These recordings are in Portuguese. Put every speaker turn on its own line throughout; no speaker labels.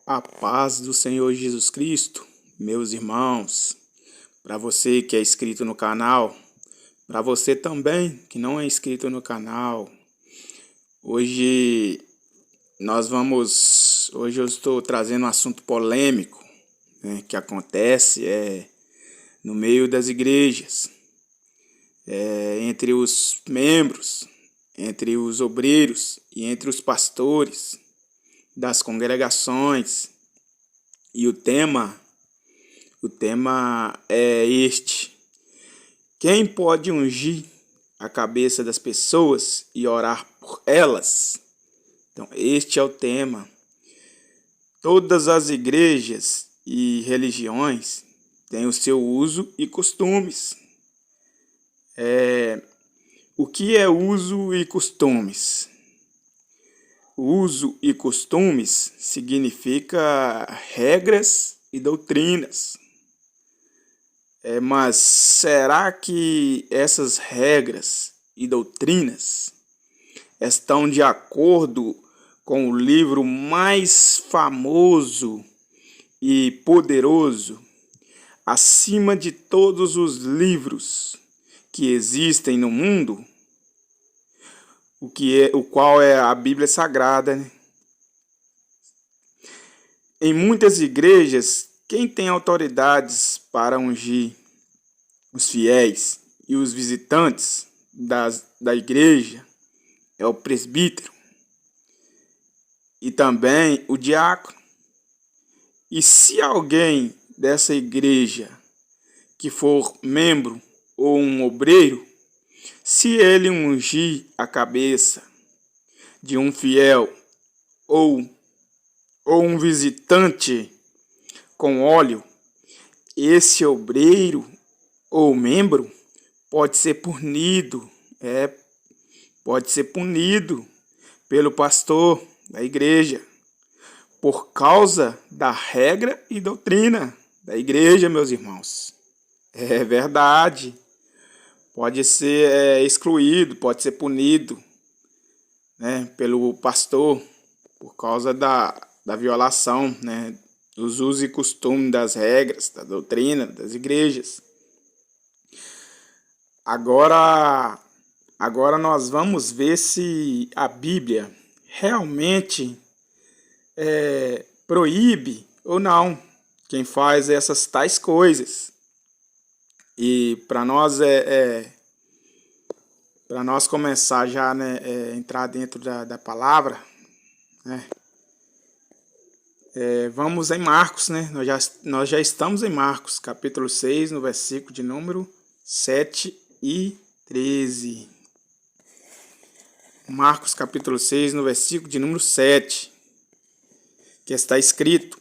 A paz do Senhor Jesus Cristo, meus irmãos, para você que é inscrito no canal, para você também que não é inscrito no canal, hoje eu estou trazendo um assunto polêmico, né, que acontece no meio das igrejas, entre os membros, entre os obreiros e entre os pastores das congregações. E o tema é este: quem pode ungir a cabeça das pessoas e orar por elas? Então, este é o tema. Todas as igrejas e religiões têm o seu uso e costumes. O que é uso e costumes? Uso e costumes significa regras e doutrinas. Mas será que essas regras e doutrinas estão de acordo com o livro mais famoso e poderoso acima de todos os livros que existem no mundo? O qual é a Bíblia Sagrada, né? Em muitas igrejas, quem tem autoridades para ungir os fiéis e os visitantes da igreja é o presbítero e também o diácono. E se alguém dessa igreja que for membro ou um obreiro, se ele ungir a cabeça de um fiel ou um visitante com óleo, esse obreiro ou membro pode ser punido pelo pastor da igreja por causa da regra e doutrina da igreja, meus irmãos. É verdade. Pode ser excluído, pode ser punido, né, pelo pastor por causa da violação, né, dos usos e costumes, das regras, da doutrina das igrejas. Agora nós vamos ver se a Bíblia realmente proíbe ou não quem faz essas tais coisas. E para nós começar já, né, entrar dentro da palavra, né, vamos em Marcos, né? Nós já estamos em Marcos, capítulo 6, no versículo de número 7 e 13. Marcos, capítulo 6, no versículo de número 7, que está escrito: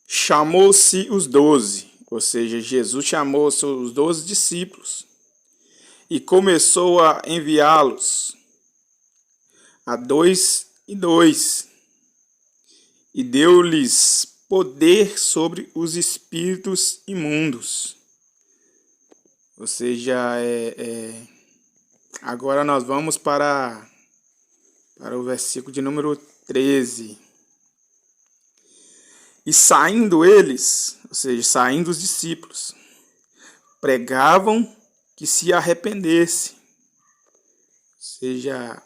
chamou-se os 12, ou seja, Jesus chamou os 12 discípulos e começou a enviá-los a 2 e 2, e deu-lhes poder sobre os espíritos imundos. Ou seja, agora nós vamos para o versículo de número 13. E saindo eles, ou seja, saindo os discípulos, pregavam que se arrependesse. Ou seja,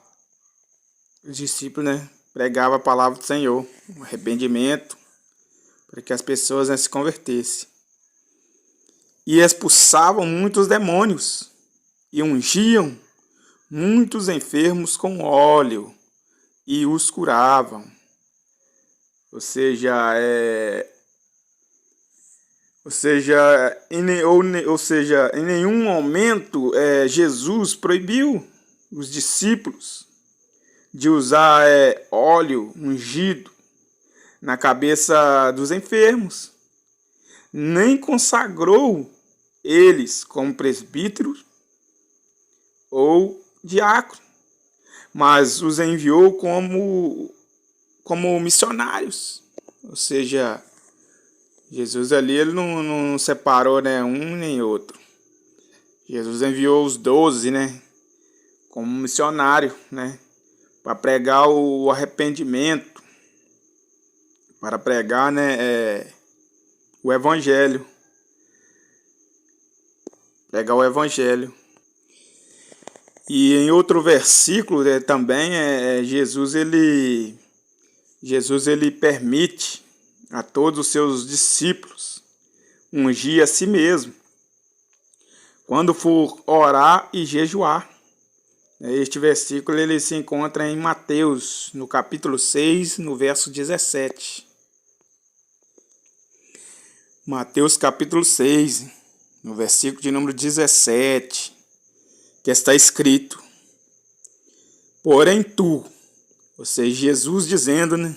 os discípulos, né, pregavam a palavra do Senhor, um arrependimento, para que as pessoas, né, se convertessem. E expulsavam muitos demônios e ungiam muitos enfermos com óleo e os curavam. Ou seja, em nenhum momento Jesus proibiu os discípulos de usar óleo ungido na cabeça dos enfermos, nem consagrou eles como presbíteros ou diácono, mas os enviou como missionários. Ou seja, Jesus ali ele não separou, né, um nem outro. Jesus enviou os 12, né, como missionário, né, para pregar o arrependimento para pregar, né, o evangelho. Pregar o evangelho. E em outro versículo também Jesus ele permite a todos os seus discípulos ungir a si mesmo quando for orar e jejuar. Este versículo ele se encontra em Mateus, no capítulo 6, no verso 17. Mateus capítulo 6, no versículo de número 17, que está escrito: porém tu, ou seja, Jesus dizendo, né?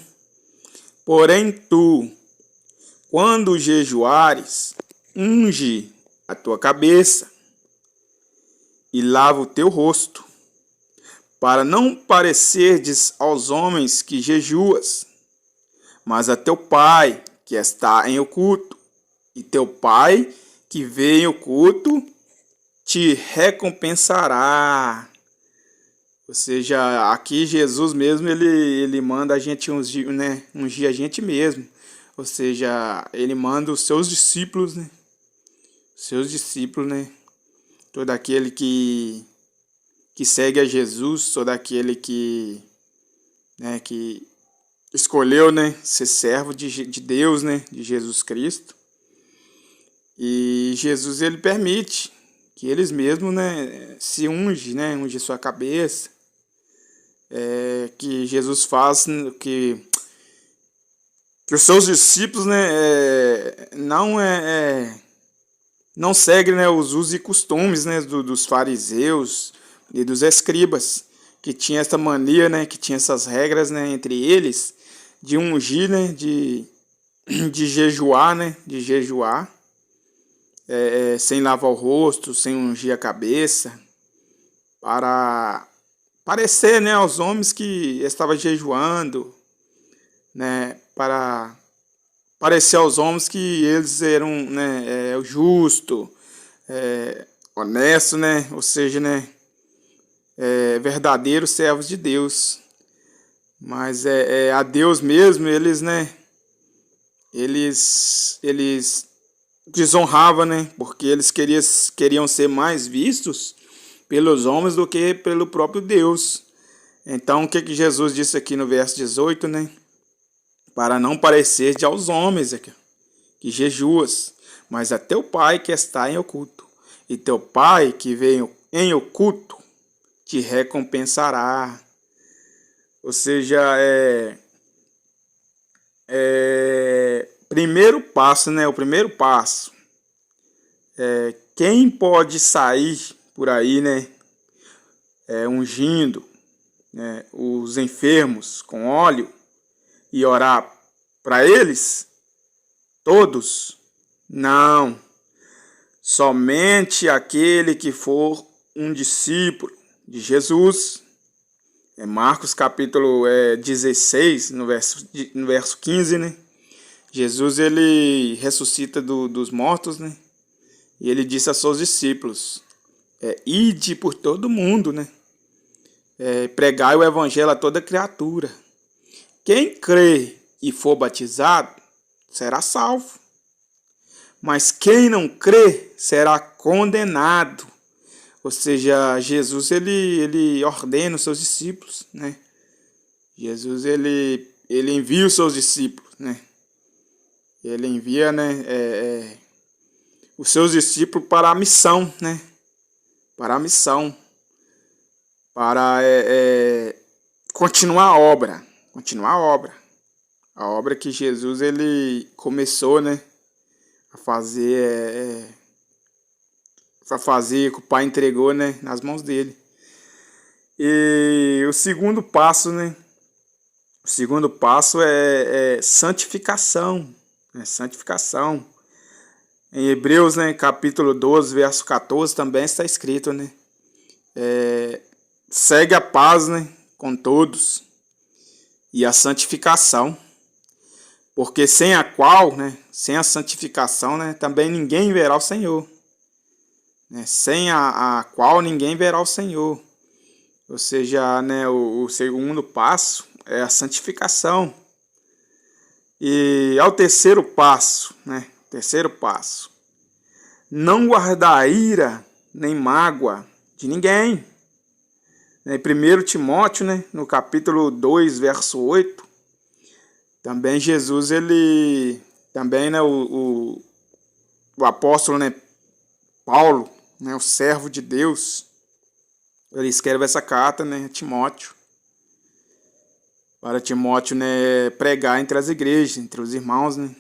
Porém tu, quando jejuares, unge a tua cabeça e lava o teu rosto, para não parecerdes aos homens que jejuas, mas a teu Pai que está em oculto, e teu Pai que vê em oculto te recompensará. Ou seja, aqui Jesus mesmo, ele manda a gente ungir, né? Ungir a gente mesmo. Ou seja, ele manda os seus discípulos, né? Seus discípulos, né? Todo aquele que segue a Jesus, todo aquele que escolheu, né, ser servo de Deus, né, de Jesus Cristo. E Jesus ele permite que eles mesmos, né, se ungem, né, unge sua cabeça. Que Jesus faz que os seus discípulos, né, não seguem, né, os usos e costumes, né, dos fariseus e dos escribas, que tinha essa mania, né, que tinha essas regras, né, entre eles de ungir, né, de jejuar, né, de jejuar. Sem lavar o rosto, sem ungir a cabeça, para parecer, né, aos homens que estava jejuando, né, para parecer aos homens que eles eram, né, o justo, honesto, né, ou seja, né, verdadeiros servos de Deus. Mas a Deus mesmo, eles, né, eles desonravam, né, porque eles queriam ser mais vistos pelos homens do que pelo próprio Deus. Então, o que Jesus disse aqui no verso 18, né? Para não parecer aos homens que jejuas, mas a teu Pai que está em oculto. E teu Pai que veio em oculto te recompensará. Ou seja, primeiro passo, né? O primeiro passo. Quem pode sair por aí, né? Ungindo, né, os enfermos com óleo e orar para eles? Todos? Não. Somente aquele que for um discípulo de Jesus. Marcos capítulo 16, no verso 15, né? Jesus ele ressuscita dos mortos, né? E ele disse a seus discípulos: ide por todo mundo, né? Pregai o evangelho a toda criatura. Quem crê e for batizado será salvo, mas quem não crê será condenado. Ou seja, Jesus ele ordena os seus discípulos, né? Jesus ele envia os seus discípulos, né? Ele envia, né, os seus discípulos para a missão, né? Para a missão, para continuar a obra, a obra que Jesus ele começou, né, a fazer, que o Pai entregou, né, nas mãos dele. E o segundo passo, né? O segundo passo é santificação, né? Santificação. Em Hebreus, né, capítulo 12, verso 14, também está escrito, né? Segue a paz, né, com todos e a santificação, porque sem a qual, né, sem a santificação, né, também ninguém verá o Senhor. Né? Sem a qual ninguém verá o Senhor. Ou seja, né, o segundo passo é a santificação. E ao terceiro passo, né? Terceiro passo. Não guardar ira nem mágoa de ninguém. Em 1 Timóteo, né? No capítulo 2, verso 8, também Jesus, ele... Também, né? O apóstolo, né? Paulo, né? O servo de Deus, ele escreve essa carta, né? A Timóteo. Para Timóteo, né, pregar entre as igrejas, entre os irmãos, né,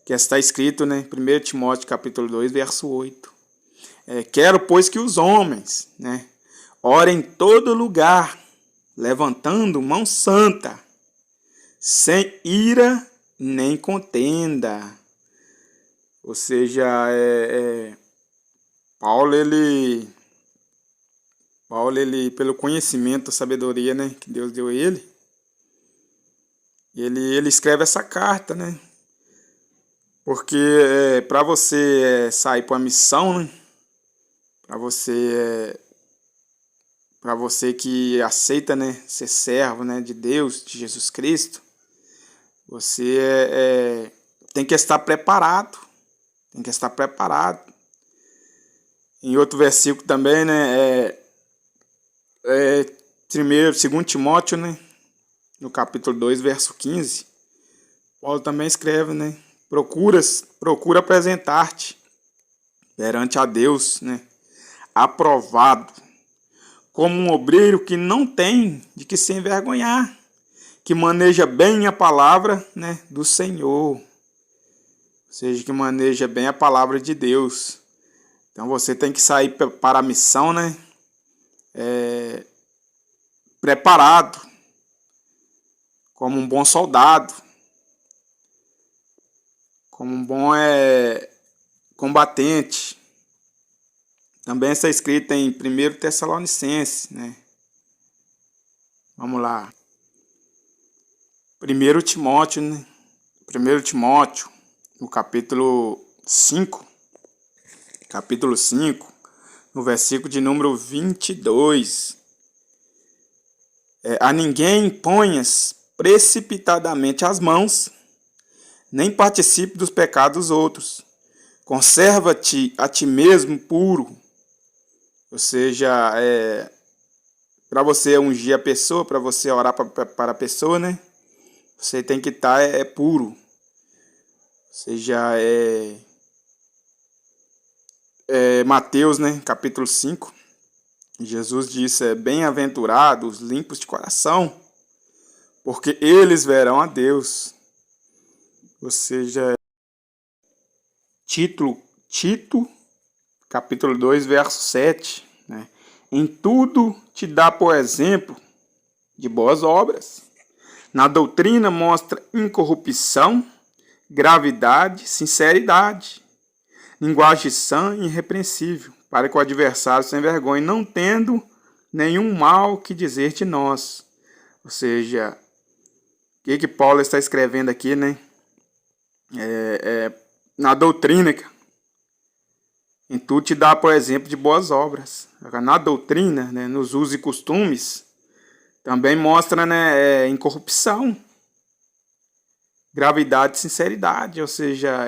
que está escrito, né, 1 Timóteo capítulo 2, verso 8. Quero, pois, que os homens, né, orem em todo lugar, levantando mão santa, sem ira nem contenda. Ou seja, Paulo, ele, pelo conhecimento, a sabedoria, né, que Deus deu a ele, ele escreve essa carta, né? Porque para você sair para a missão, né? Para você que aceita, né, ser servo, né, de Deus, de Jesus Cristo, você tem que estar preparado. Tem que estar preparado. Em outro versículo também, né, 2 Timóteo, né, no capítulo 2, verso 15, Paulo também escreve, né, procura apresentar-te perante a Deus, né, aprovado, como um obreiro que não tem de que se envergonhar, que maneja bem a palavra, né, do Senhor, ou seja, que maneja bem a palavra de Deus. Então você tem que sair para a missão, né, preparado, como um bom soldado, como um bom combatente. Também está escrito em 1 Tessalonicenses, né? Vamos lá. 1 Timóteo, né? 1 Timóteo, no capítulo 5, no versículo de número 22. A ninguém imponhas precipitadamente as mãos, nem participe dos pecados dos outros. Conserva-te a ti mesmo puro. Ou seja, para você ungir a pessoa, para você orar para a pessoa, né? Você tem que estar puro. Ou seja, Mateus, né? Capítulo 5. Jesus disse, bem-aventurados os limpos de coração, porque eles verão a Deus. Ou seja, Tito, capítulo 2, verso 7, né? Em tudo te dá por exemplo de boas obras. Na doutrina mostra incorrupção, gravidade, sinceridade, linguagem sã e irrepreensível, para que o adversário se envergonhe, não tendo nenhum mal que dizer de nós. Ou seja, o que Paulo está escrevendo aqui, né? Na doutrina, em tudo te dá, por exemplo, de boas obras. Na doutrina, né, nos usos e costumes, também mostra, né, incorrupção, gravidade e sinceridade. Ou seja,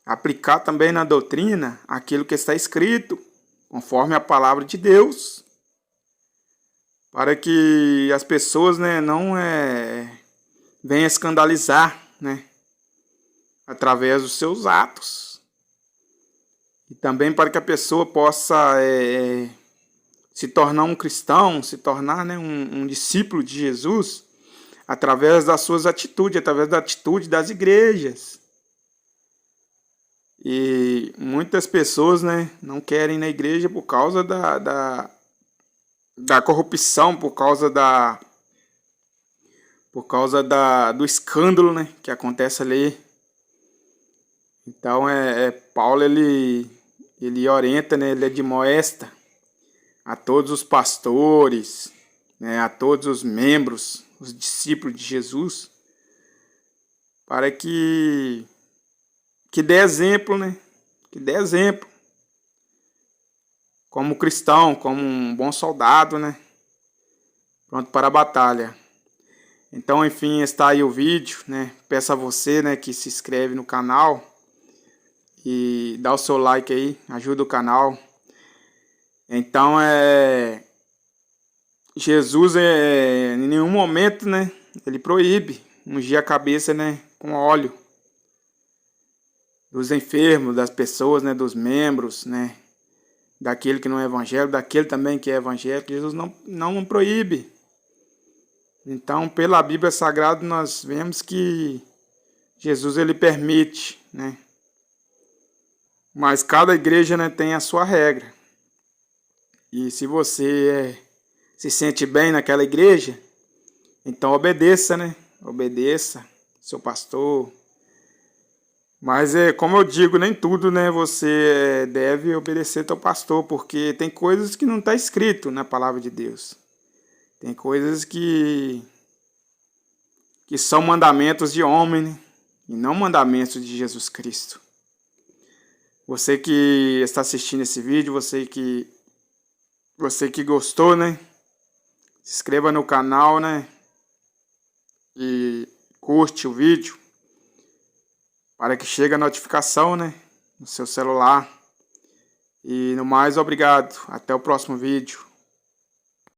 aplicar também na doutrina aquilo que está escrito, conforme a palavra de Deus, para que as pessoas, né, não venham escandalizar, né, através dos seus atos. E também para que a pessoa possa se tornar um cristão, se tornar, né, um discípulo de Jesus, através das suas atitudes, através da atitude das igrejas. E muitas pessoas, né, não querem ir na igreja por causa da corrupção, por causa do escândalo, né, que acontece ali. Então, Paulo, ele orienta, né, ele admoesta a todos os pastores, né, a todos os membros, os discípulos de Jesus, para que dê exemplo, né, que dê exemplo, como cristão, como um bom soldado, né, pronto para a batalha. Então, enfim, está aí o vídeo, né? Peço a você, né, que se inscreve no canal e dá o seu like aí, ajuda o canal. Então, Jesus, em nenhum momento, né, ele proíbe ungir a cabeça, né, com óleo dos enfermos, das pessoas, né, dos membros, né, daquele que não é evangélico, daquele também que é evangélico. Jesus não proíbe. Então, pela Bíblia Sagrada, nós vemos que Jesus ele permite, né? Mas cada igreja, né, tem a sua regra. E se você se sente bem naquela igreja, então obedeça, né? Obedeça seu pastor. Mas como eu digo, nem tudo, né, você deve obedecer teu pastor, porque tem coisas que não está escrito na palavra de Deus. Tem coisas que são mandamentos de homem, né? E não mandamentos de Jesus Cristo. Você que está assistindo esse vídeo, você que gostou, né? Se inscreva no canal, né? E curte o vídeo para que chegue a notificação, né, no seu celular. E no mais, obrigado. Até o próximo vídeo.